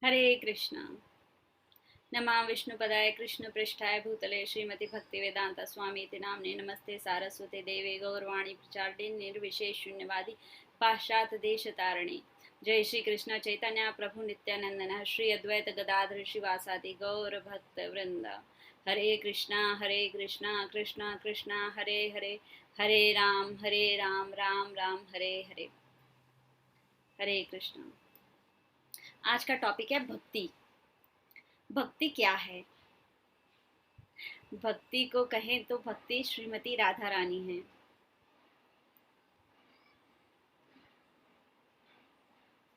हरे कृष्णा। नमः विष्णुपदाय कृष्णपृष्ठाय भूतले श्रीमती भक्तिवेदांत स्वामी इति नाम्ने नमस्ते सारस्वते देवे गौरवाणी प्रचारिणे निर्विशेष शून्यवादी पाश्चात्य देश तारिणे। जय श्री कृष्ण चैतन्य प्रभु नित्यानंदन श्री अद्वैत गदाधर शिवासादि गौर भक्त वृंद। हरे कृष्णा कृष्णा कृष्णा हरे हरे, हरे राम राम राम हरे हरे। हरे कृष्णा। आज का टॉपिक है भक्ति। भक्ति क्या है? भक्ति को कहें तो भक्ति श्रीमती राधा रानी है।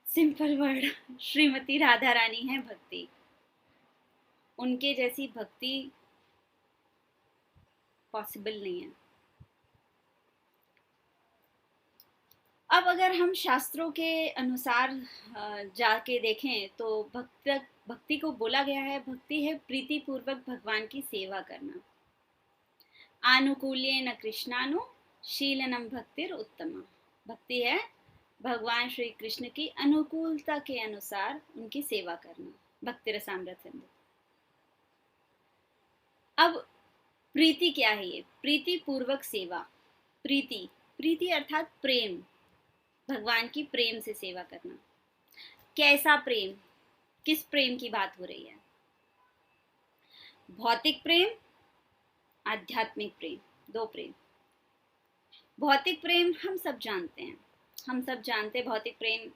सिंपल वर्ड, श्रीमती राधा रानी है भक्ति। उनके जैसी भक्ति पॉसिबल नहीं है। अब अगर हम शास्त्रों के अनुसार जाके देखें तो भक्ति को बोला गया है, भक्ति है प्रीति पूर्वक भगवान की सेवा करना। आनुकूल्येन कृष्णानु शीलनम भक्तिर उत्तमा। भक्ति है भगवान श्री कृष्ण की अनुकूलता के अनुसार उनकी सेवा करना। भक्ति रसामृत सिंधु। अब प्रीति क्या है? ये प्रीति पूर्वक सेवा। प्रीति प्रीति अर्थात प्रेम, भगवान की प्रेम से सेवा करना। कैसा प्रेम? किस प्रेम की बात हो रही है? भौतिक प्रेम, आध्यात्मिक प्रेम, दो प्रेम। भौतिक प्रेम हम सब जानते हैं, भौतिक प्रेम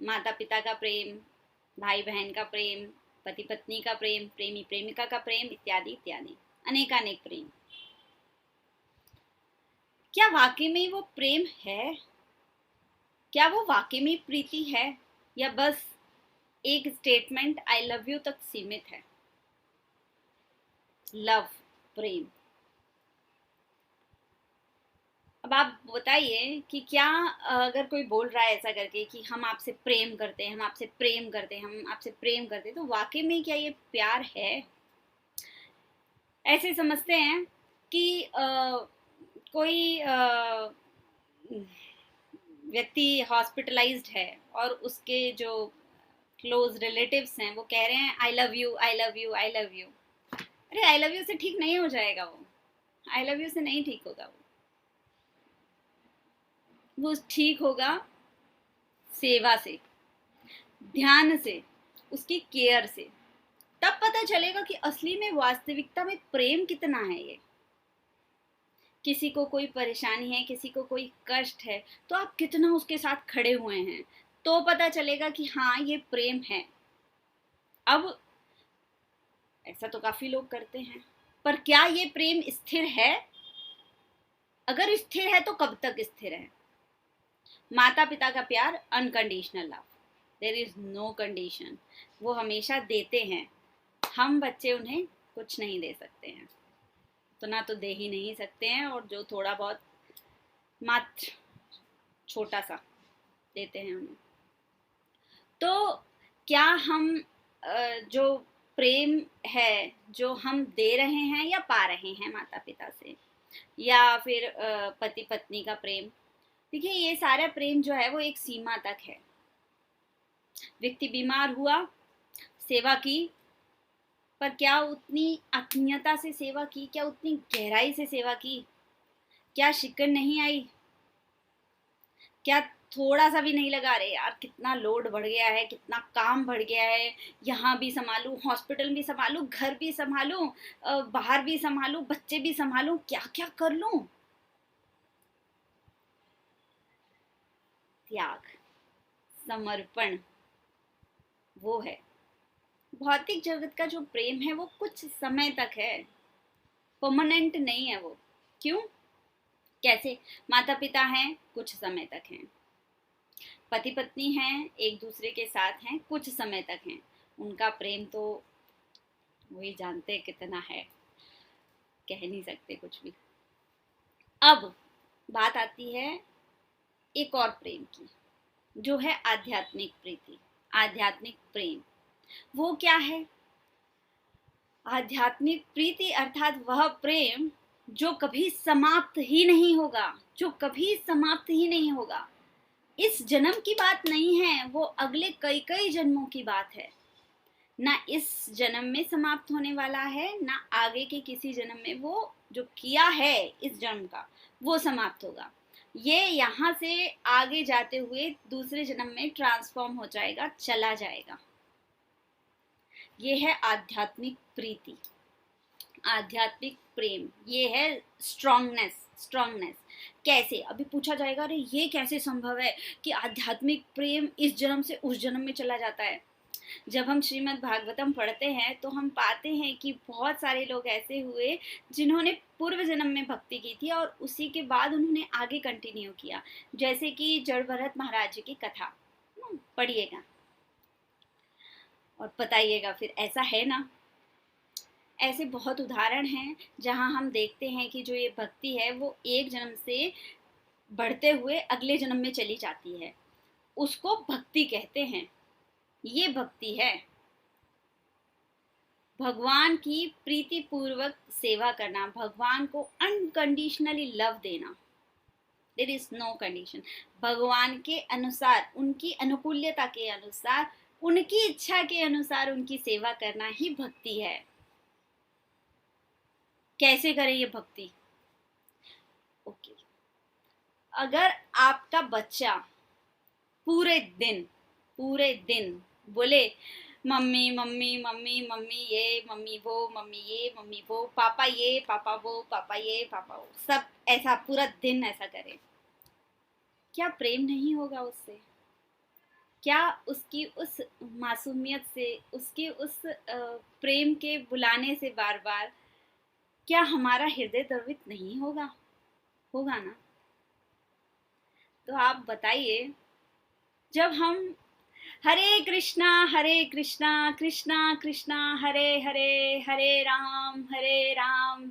माता पिता का प्रेम, भाई बहन का प्रेम, पति पत्नी का प्रेम, प्रेमी प्रेमिका का प्रेम, इत्यादि इत्यादि अनेकानेक प्रेम। क्या वाकई में वो प्रेम है? क्या वो वाकई में प्रीति है, या बस एक स्टेटमेंट आई लव यू तक सीमित है? लव, प्रेम। अब आप बताइए कि क्या अगर कोई बोल रहा है ऐसा करके कि हम आपसे प्रेम करते हैं, हम आपसे प्रेम करते हैं, हम आपसे प्रेम करते हैं, तो वाकई में क्या ये प्यार है? ऐसे समझते हैं कि कोई व्यक्ति हॉस्पिटलाइज्ड है और उसके जो क्लोज रिलेटिव्स हैं वो कह रहे हैं I love you I love you I love you. अरे आई लव यू से ठीक नहीं हो जाएगा, वो आई लव यू से नहीं ठीक होगा। वो ठीक होगा सेवा से, ध्यान से, उसकी केयर से। तब पता चलेगा कि असली में वास्तविकता में प्रेम कितना है। ये किसी को कोई परेशानी है, किसी को कोई कष्ट है, तो आप कितना उसके साथ खड़े हुए हैं, तो पता चलेगा कि हाँ ये प्रेम है। अब ऐसा तो काफी लोग करते हैं, पर क्या ये प्रेम स्थिर है? अगर स्थिर है तो कब तक स्थिर है? माता पिता का प्यार unconditional love, there is no condition. वो हमेशा देते हैं, हम बच्चे उन्हें कुछ नहीं दे सकते हैं, तो ना तो दे ही नहीं सकते हैं, और जो थोड़ा बहुत मात्र छोटा सा देते हैं उन्हें। तो क्या हम जो प्रेम है जो हम दे रहे हैं या पा रहे हैं माता पिता से, या फिर पति पत्नी का प्रेम? देखिए ये सारा प्रेम जो है वो एक सीमा तक है। व्यक्ति बीमार हुआ, सेवा की, पर क्या उतनी आत्मीयता से सेवा की? क्या उतनी गहराई से सेवा की? क्या शिकन नहीं आई? क्या थोड़ा सा भी नहीं लगा, अरे यार कितना लोड बढ़ गया है, कितना काम बढ़ गया है, यहाँ भी संभालूं, हॉस्पिटल भी संभालूं, घर भी संभालूं, बाहर भी संभालूं, बच्चे भी संभालूं, क्या क्या कर लूं? त्याग, समर्पण, वो है भौतिक जगत का जो प्रेम है। वो कुछ समय तक है, परमानेंट नहीं है वो। क्यों? कैसे? माता पिता हैं, कुछ समय तक हैं। पति पत्नी हैं, एक दूसरे के साथ हैं, कुछ समय तक हैं। उनका प्रेम तो वही जानते कितना है, कह नहीं सकते कुछ भी। अब बात आती है एक और प्रेम की, जो है आध्यात्मिक प्रीति, आध्यात्मिक प्रेम। वो क्या है? आध्यात्मिक प्रीति अर्थात वह प्रेम जो कभी समाप्त ही नहीं होगा, जो कभी समाप्त ही नहीं होगा। इस जन्म की बात नहीं है, वो अगले कई कई जन्मों की बात है। ना इस जन्म में समाप्त होने वाला है, ना आगे के किसी जन्म में वो जो किया है इस जन्म का वो समाप्त होगा। ये यहाँ से आगे जाते हुए दूसरे जन्म में ट्रांसफॉर्म हो जाएगा, चला जाएगा। ये है आध्यात्मिक प्रीति, आध्यात्मिक प्रेम, ये है स्ट्रांगनेस। कैसे? अभी पूछा जाएगा, अरे ये कैसे संभव है कि आध्यात्मिक प्रेम इस जन्म से उस जन्म में चला जाता है? जब हम श्रीमद् भागवतम पढ़ते हैं तो हम पाते हैं कि बहुत सारे लोग ऐसे हुए जिन्होंने पूर्व जन्म में भक्ति की थी और उसी के बाद उन्होंने आगे कंटिन्यू किया। जैसे कि जड़ भरत महाराज जी की कथा पढ़िएगा और बताइएगा फिर, ऐसा है ना? ऐसे बहुत उदाहरण हैं जहां हम देखते हैं कि जो ये भक्ति है वो एक जन्म से बढ़ते हुए अगले जन्म में चली जाती है, उसको भक्ति कहते हैं। ये भक्ति है, भगवान की प्रीति पूर्वक सेवा करना, भगवान को अनकंडीशनली लव देना। देयर इज नो कंडीशन, भगवान के अनुसार, उनकी अनुकूल्यता के अनुसार, उनकी इच्छा के अनुसार उनकी सेवा करना ही भक्ति है। कैसे करें ये भक्ति? ओके, अगर आपका बच्चा पूरे दिन बोले मम्मी मम्मी मम्मी मम्मी ये, मम्मी वो, मम्मी ये, मम्मी वो, पापा ये, पापा वो, पापा ये, पापा वो, सब ऐसा पूरा दिन ऐसा करे, क्या प्रेम नहीं होगा उससे? क्या उसकी उस मासूमियत से, उसके उस प्रेम के बुलाने से बार बार, क्या हमारा हृदय द्रवित नहीं होगा? होगा ना? तो आप बताइए, जब हम हरे कृष्णा कृष्णा कृष्णा हरे हरे, हरे राम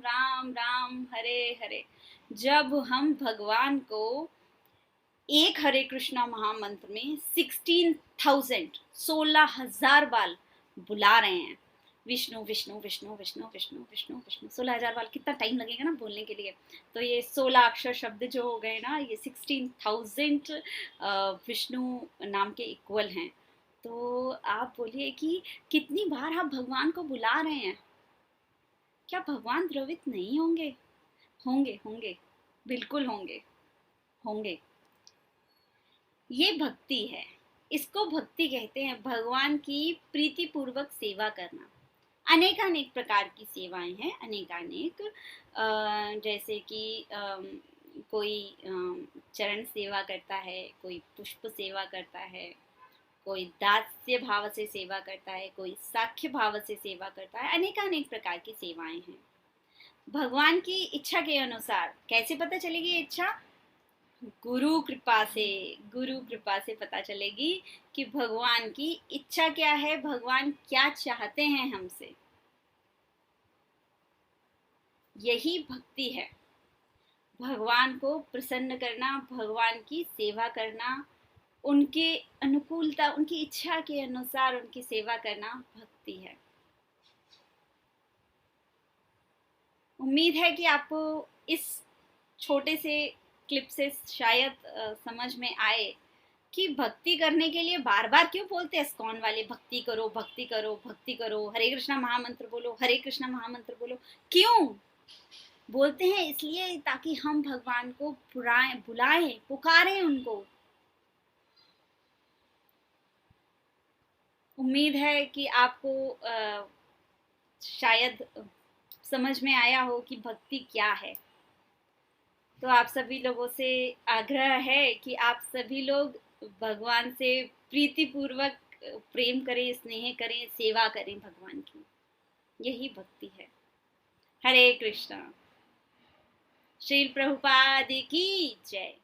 राम राम हरे हरे, जब हम भगवान को एक हरे कृष्णा महामंत्र में 16,000 बार बुला रहे हैं, विष्णु विष्णु विष्णु विष्णु विष्णु विष्णु विष्णु, 16,000 बार, कितना टाइम लगेगा ना बोलने के लिए? तो ये 16 अक्षर शब्द जो हो गए ना, ये 16,000 विष्णु नाम के इक्वल हैं। तो आप बोलिए कि कितनी बार आप भगवान को बुला रहे हैं, क्या भगवान द्रवित नहीं होंगे? होंगे, होंगे, बिल्कुल होंगे, होंगे। ये भक्ति है, इसको भक्ति कहते हैं, भगवान की प्रीति पूर्वक सेवा करना। अनेकानेक प्रकार की सेवाएं हैं, अनेकानेक, जैसे कि कोई चरण सेवा करता है, कोई पुष्प सेवा करता है, कोई दास्य भाव से सेवा करता है, कोई साख्य भाव से सेवा करता है, अनेकानेक प्रकार की सेवाएं हैं। भगवान की इच्छा के अनुसार कैसे पता चलेगी इच्छा? गुरु कृपा से पता चलेगी कि भगवान की इच्छा क्या है, भगवान क्या चाहते हैं हमसे। यही भक्ति है, भगवान को प्रसन्न करना, भगवान की सेवा करना, उनके अनुकूलता, उनकी इच्छा के अनुसार उनकी सेवा करना भक्ति है। उम्मीद है कि आपको इस छोटे से क्लिप से शायद समझ में आए कि भक्ति करने के लिए बार बार क्यों बोलते हैं इस्कॉन वाले, भक्ति करो भक्ति करो भक्ति करो, हरे कृष्णा महामंत्र बोलो, हरे कृष्णा महामंत्र बोलो। क्यों बोलते हैं? इसलिए ताकि हम भगवान को बुलाएं, पुकारें उनको। उम्मीद है कि आपको शायद समझ में आया हो कि भक्ति क्या है। तो आप सभी लोगों से आग्रह है कि आप सभी लोग भगवान से प्रीति पूर्वक प्रेम करें, स्नेह करें, सेवा करें भगवान की। यही भक्ति है। हरे कृष्णा। श्रील प्रभुपाद की जय।